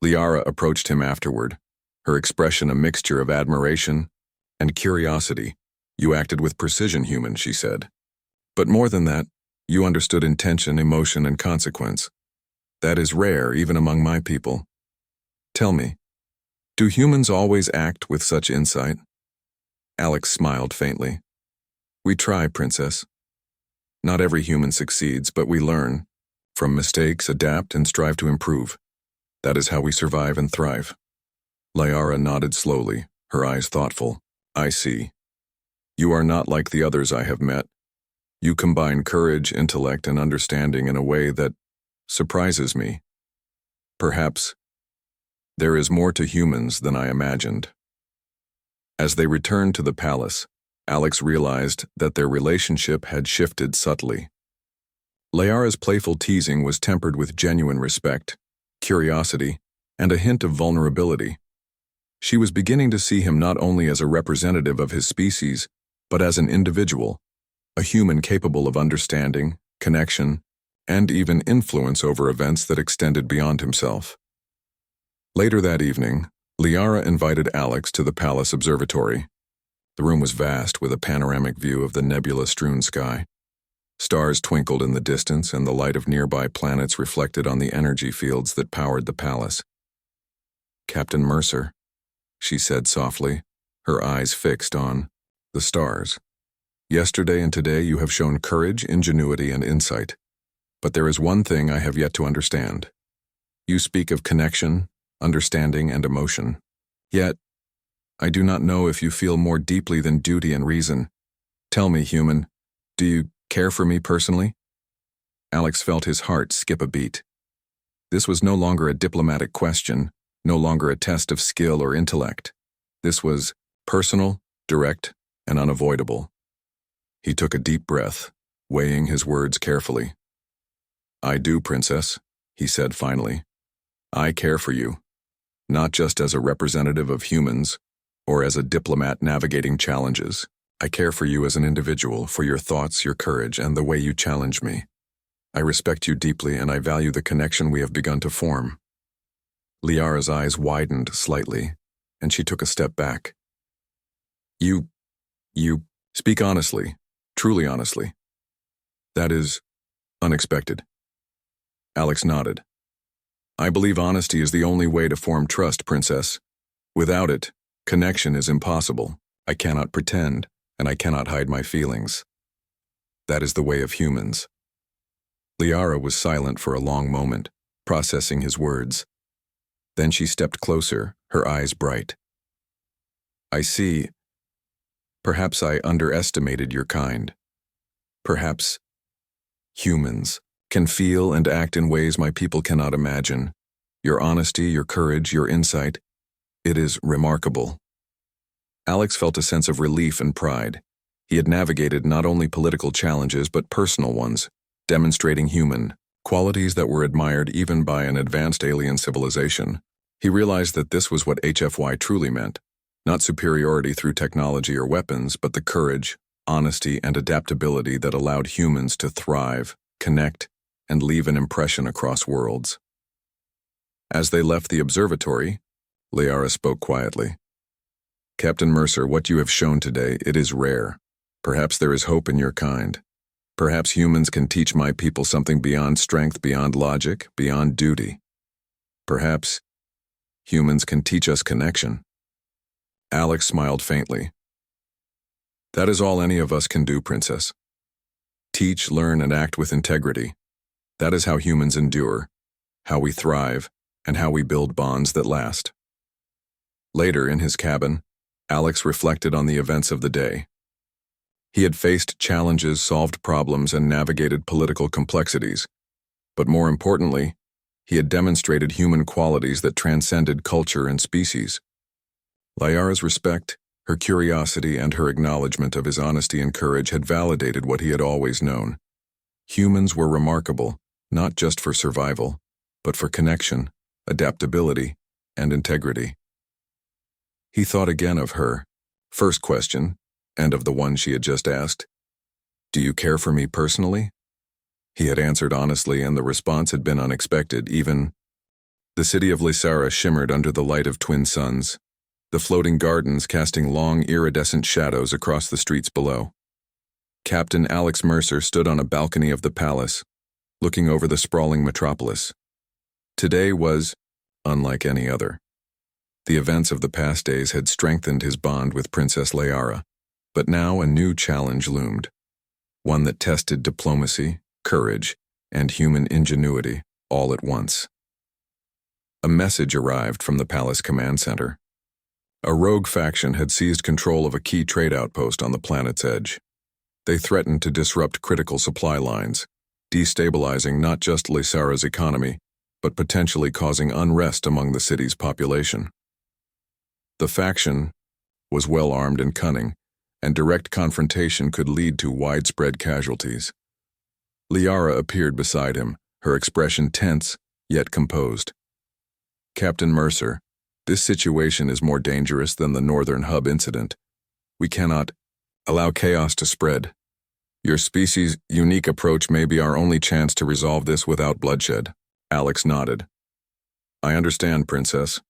Liara approached him afterward, her expression a mixture of admiration and curiosity. You acted with precision, human, she said. But more than that, you understood intention, emotion, and consequence. That is rare, even among my people. Tell me, do humans always act with such insight? Alex smiled faintly. We try, Princess. Not every human succeeds, but we learn. From mistakes, adapt, and strive to improve. That is how we survive and thrive. Liara nodded slowly, her eyes thoughtful. I see. You are not like the others I have met. You combine courage, intellect, and understanding in a way that surprises me. Perhaps there is more to humans than I imagined. As they returned to the palace, Alex realized that their relationship had shifted subtly. Liara's playful teasing was tempered with genuine respect, curiosity, and a hint of vulnerability. She was beginning to see him not only as a representative of his species, but as an individual, a human capable of understanding, connection, and even influence over events that extended beyond himself. Later that evening, Liara invited Alex to the palace observatory. The room was vast, with a panoramic view of the nebula-strewn sky. Stars twinkled in the distance, and the light of nearby planets reflected on the energy fields that powered the palace. Captain Mercer, she said softly, her eyes fixed on the stars. Yesterday and today you have shown courage, ingenuity, and insight. But there is one thing I have yet to understand. You speak of connection, understanding, and emotion. Yet, I do not know if you feel more deeply than duty and reason. Tell me, human, do you care for me personally? Alex felt his heart skip a beat. This was no longer a diplomatic question, no longer a test of skill or intellect. This was personal, direct, and unavoidable. He took a deep breath, weighing his words carefully. I do, Princess, he said finally. I care for you, not just as a representative of humans or as a diplomat navigating challenges. I care for you as an individual, for your thoughts, your courage, and the way you challenge me. I respect you deeply, and I value the connection we have begun to form. Liara's eyes widened slightly, and she took a step back. You speak honestly, truly honestly. That is unexpected. Alex nodded. I believe honesty is the only way to form trust, Princess. Without it, connection is impossible. I cannot pretend, and I cannot hide my feelings. That is the way of humans. Liara was silent for a long moment, processing his words. Then she stepped closer, her eyes bright. I see. Perhaps I underestimated your kind. Perhaps humans can feel and act in ways my people cannot imagine. Your honesty, your courage, your insight, it is remarkable. Alex felt a sense of relief and pride. He had navigated not only political challenges but personal ones, demonstrating human qualities that were admired even by an advanced alien civilization. He realized that this was what HFY truly meant, not superiority through technology or weapons, but the courage, honesty, and adaptability that allowed humans to thrive, connect, and leave an impression across worlds. As they left the observatory, Liara spoke quietly. "Captain Mercer, what you have shown today, it is rare. Perhaps there is hope in your kind. Perhaps humans can teach my people something beyond strength, beyond logic, beyond duty. Perhaps humans can teach us connection." Alex smiled faintly. "That is all any of us can do, Princess. Teach, learn, and act with integrity. That is how humans endure, how we thrive, and how we build bonds that last." Later, in his cabin, Alex reflected on the events of the day. He had faced challenges, solved problems, and navigated political complexities. But more importantly, he had demonstrated human qualities that transcended culture and species. Liara's respect, her curiosity, and her acknowledgement of his honesty and courage had validated what he had always known. Humans were remarkable, not just for survival, but for connection, adaptability, and integrity. He thought again of her first question, and of the one she had just asked. "Do you care for me personally?" He had answered honestly, and the response had been unexpected, even. The city of Lysara shimmered under the light of twin suns, the floating gardens casting long, iridescent shadows across the streets below. Captain Alex Mercer stood on a balcony of the palace, looking over the sprawling metropolis. Today was unlike any other. The events of the past days had strengthened his bond with Princess Liara, but now a new challenge loomed, one that tested diplomacy, courage, and human ingenuity all at once. A message arrived from the palace command center. A rogue faction had seized control of a key trade outpost on the planet's edge. They threatened to disrupt critical supply lines, destabilizing not just Lysara's economy, but potentially causing unrest among the city's population. The faction was well-armed and cunning, and direct confrontation could lead to widespread casualties. Liara appeared beside him, her expression tense, yet composed. "Captain Mercer, this situation is more dangerous than the Northern Hub incident. We cannot allow chaos to spread. Your species' unique approach may be our only chance to resolve this without bloodshed." Alex nodded. "I understand, Princess.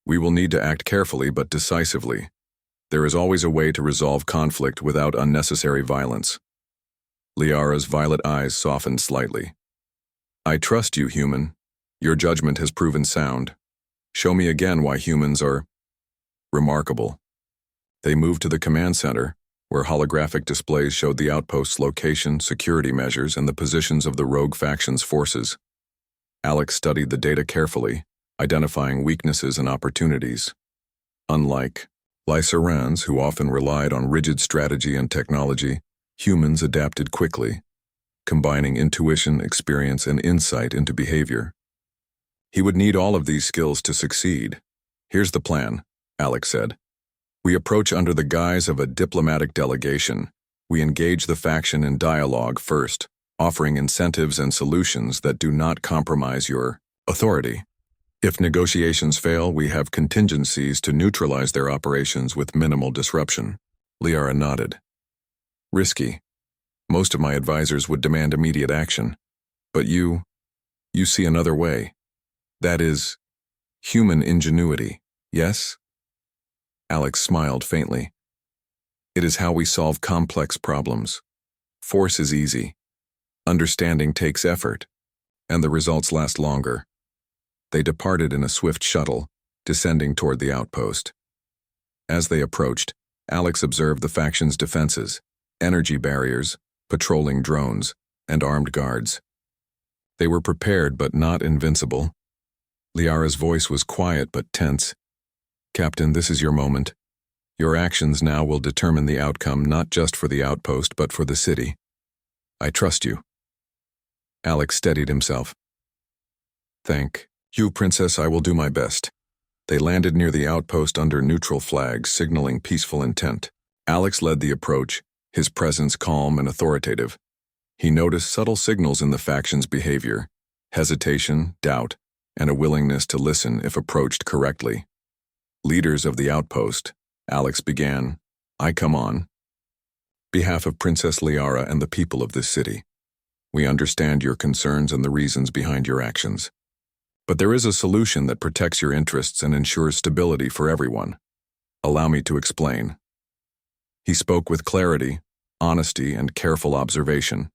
We will need to act carefully but decisively. There is always a way to resolve conflict without unnecessary violence." Liara's violet eyes softened slightly. "I trust you, human. Your judgment has proven sound. Show me again why humans are remarkable." They moved to the command center, where holographic displays showed the outpost's location, security measures, and the positions of the rogue faction's forces. Alex studied the data carefully, identifying weaknesses and opportunities. Unlike Lysarans, who often relied on rigid strategy and technology, humans adapted quickly, combining intuition, experience, and insight into behavior. He would need all of these skills to succeed. "Here's the plan," Alex said. "We approach under the guise of a diplomatic delegation. We engage the faction in dialogue first, offering incentives and solutions that do not compromise your authority. If negotiations fail, we have contingencies to neutralize their operations with minimal disruption." Liara nodded. "Risky. Most of my advisors would demand immediate action. But you see another way. That is, human ingenuity, yes?" Alex smiled faintly. "It is how we solve complex problems. Force is easy. Understanding takes effort, and the results last longer." They departed in a swift shuttle, descending toward the outpost. As they approached, Alex observed the faction's defenses, energy barriers, patrolling drones, and armed guards. They were prepared but not invincible. Liara's voice was quiet but tense. "Captain, this is your moment. Your actions now will determine the outcome not just for the outpost but for the city. I trust you." Alex steadied himself. "Thank you, Princess, I will do my best." They landed near the outpost under neutral flags, signaling peaceful intent. Alex led the approach, his presence calm and authoritative. He noticed subtle signals in the faction's behavior: hesitation, doubt, and a willingness to listen if approached correctly. Leaders of the outpost, Alex began, I come on behalf of Princess Liara and the people of this city. We understand your concerns and the reasons behind your actions. But there is a solution that protects your interests and ensures stability for everyone. Allow me to explain. He spoke with clarity, honesty, and careful observation.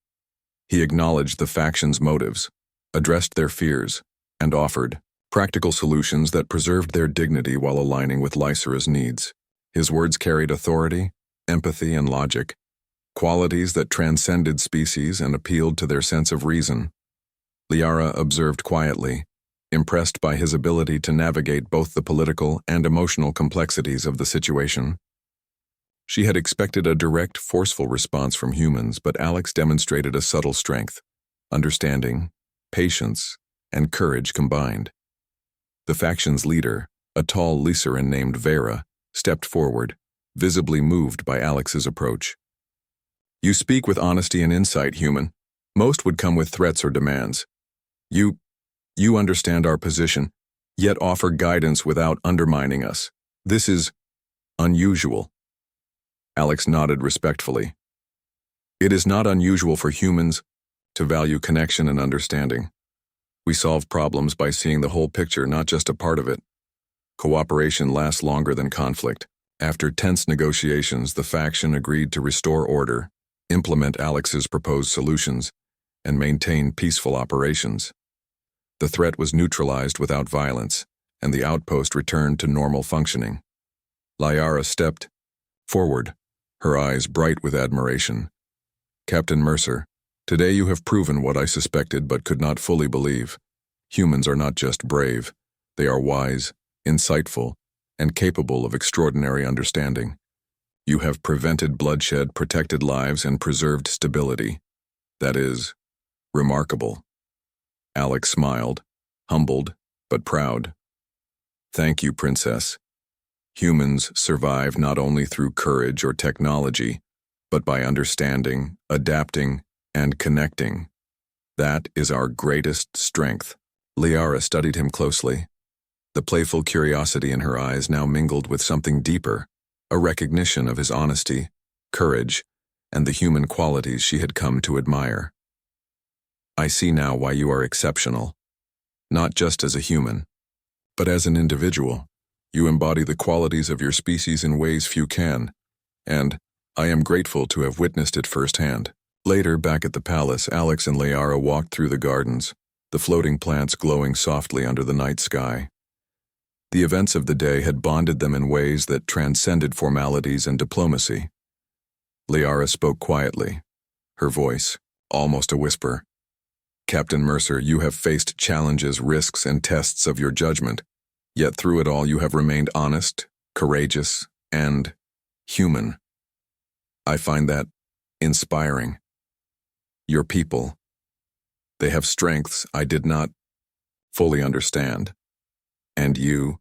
He acknowledged the faction's motives, addressed their fears, and offered practical solutions that preserved their dignity while aligning with Lysera's needs. His words carried authority, empathy, and logic, qualities that transcended species and appealed to their sense of reason. Liara observed quietly, impressed by his ability to navigate both the political and emotional complexities of the situation. She had expected a direct, forceful response from humans, but Alex demonstrated a subtle strength, understanding, patience, and courage combined. The faction's leader, a tall Lyceran named Vera, stepped forward, visibly moved by Alex's approach. You speak with honesty and insight, human. Most would come with threats or demands. You understand our position, yet offer guidance without undermining us. This is unusual. Alex nodded respectfully. It is not unusual for humans to value connection and understanding. We solve problems by seeing the whole picture, not just a part of it. Cooperation lasts longer than conflict. After tense negotiations, the faction agreed to restore order, implement Alex's proposed solutions, and maintain peaceful operations. The threat was neutralized without violence, and the outpost returned to normal functioning. Liara stepped forward, her eyes bright with admiration. Captain Mercer, today you have proven what I suspected but could not fully believe. Humans are not just brave, they are wise, insightful, and capable of extraordinary understanding. You have prevented bloodshed, protected lives, and preserved stability. That is remarkable. Alex smiled, humbled, but proud. Thank you, Princess. Humans survive not only through courage or technology, but by understanding, adapting, and connecting. That is our greatest strength. Liara studied him closely. The playful curiosity in her eyes now mingled with something deeper, a recognition of his honesty, courage, and the human qualities she had come to admire. I see now why you are exceptional. Not just as a human, but as an individual. You embody the qualities of your species in ways few can, and I am grateful to have witnessed it firsthand. Later, back at the palace, Alex and Liara walked through the gardens, the floating plants glowing softly under the night sky. The events of the day had bonded them in ways that transcended formalities and diplomacy. Liara spoke quietly, her voice almost a whisper. Captain Mercer, you have faced challenges, risks, and tests of your judgment, yet through it all you have remained honest, courageous, and human. I find that inspiring. Your people, they have strengths I did not fully understand, and you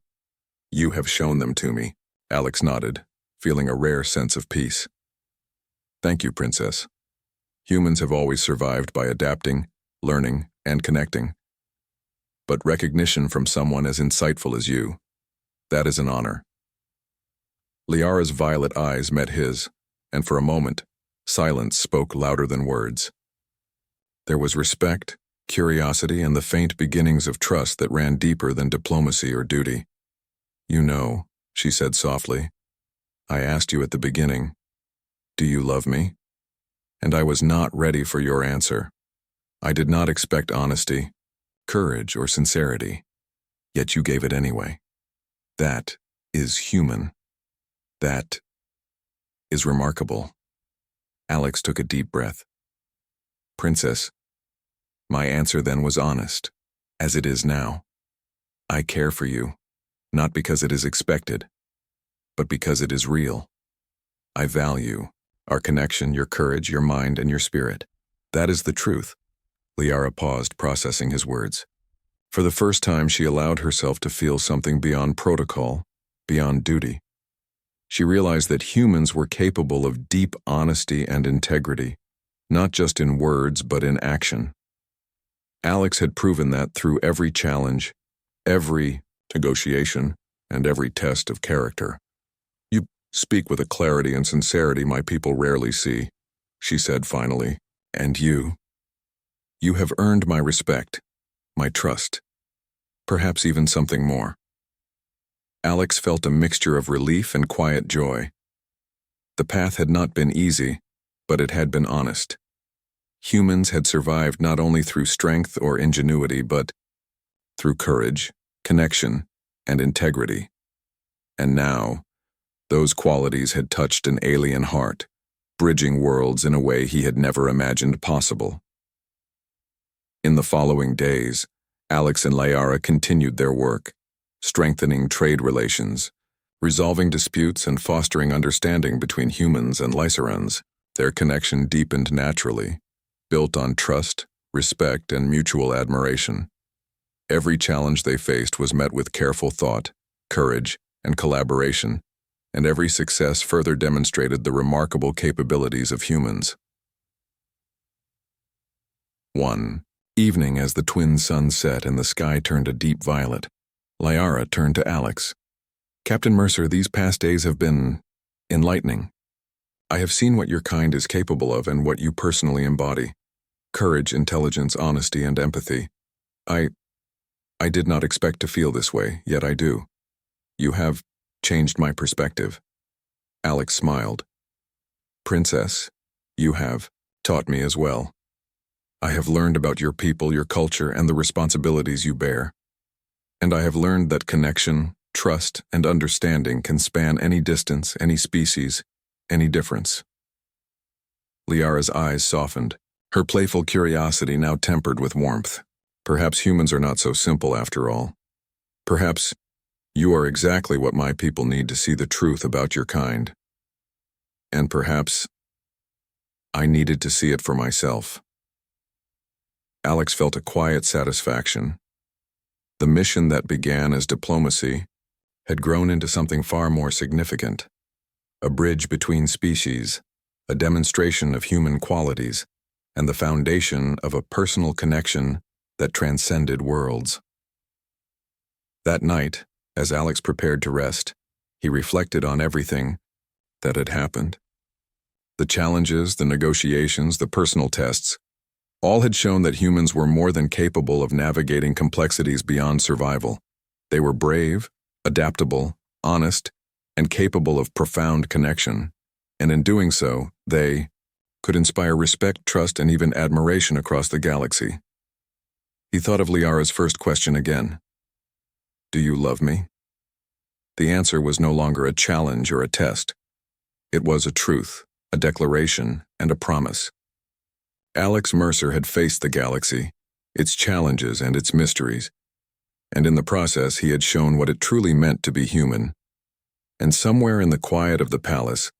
have shown them to me. Alex nodded, feeling a rare sense of peace. Thank you, Princess. Humans have always survived by adapting, learning, and connecting. But recognition from someone as insightful as you, that is an honor. Liara's violet eyes met his, and for a moment, silence spoke louder than words. There was respect, curiosity, and the faint beginnings of trust that ran deeper than diplomacy or duty. You know, she said softly, I asked you at the beginning, do you love me? And I was not ready for your answer. I did not expect honesty, courage, or sincerity, yet you gave it anyway. That is human. That is remarkable. Alex took a deep breath. Princess, my answer then was honest, as it is now. I care for you, not because it is expected, but because it is real. I value our connection, your courage, your mind, and your spirit. That is the truth. Liara paused, processing his words. For the first time, she allowed herself to feel something beyond protocol, beyond duty. She realized that humans were capable of deep honesty and integrity, not just in words but in action. Alex had proven that through every challenge, every negotiation, and every test of character. "You speak with a clarity and sincerity my people rarely see," she said finally. "And you have earned my respect, my trust, perhaps even something more." Alex felt a mixture of relief and quiet joy. The path had not been easy, but it had been honest. Humans had survived not only through strength or ingenuity, but through courage, connection, and integrity. And now, those qualities had touched an alien heart, bridging worlds in a way he had never imagined possible. In the following days, Alex and Liara continued their work, strengthening trade relations, resolving disputes, and fostering understanding between humans and Lycerans. Their connection deepened naturally, built on trust, respect, and mutual admiration. Every challenge they faced was met with careful thought, courage, and collaboration, and every success further demonstrated the remarkable capabilities of humans. One evening, as the twin suns set and the sky turned a deep violet, Liara turned to Alex. "Captain Mercer, these past days have been enlightening. I have seen what your kind is capable of and what you personally embody. Courage, intelligence, honesty, and empathy. I did not expect to feel this way, yet I do. You have changed my perspective." Alex smiled. "Princess, you have taught me as well. I have learned about your people, your culture, and the responsibilities you bear. And I have learned that connection, trust, and understanding can span any distance, any species, any difference." Liara's eyes softened, her playful curiosity now tempered with warmth. "Perhaps humans are not so simple after all. Perhaps you are exactly what my people need to see the truth about your kind. And perhaps I needed to see it for myself." Alex felt a quiet satisfaction. The mission that began as diplomacy had grown into something far more significant. A bridge between species, a demonstration of human qualities, and the foundation of a personal connection that transcended worlds. That night, as Alex prepared to rest, he reflected on everything that had happened. The challenges, the negotiations, the personal tests, all had shown that humans were more than capable of navigating complexities beyond survival. They were brave, adaptable, honest, and capable of profound connection. And in doing so, they could inspire respect, trust, and even admiration across the galaxy. He thought of Liara's first question again. "Do you love me?" The answer was no longer a challenge or a test. It was a truth, a declaration, and a promise. Alex Mercer had faced the galaxy, its challenges and its mysteries, and in the process he had shown what it truly meant to be human. And somewhere in the quiet of the palace,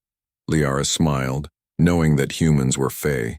Liara smiled, knowing that humans were fey,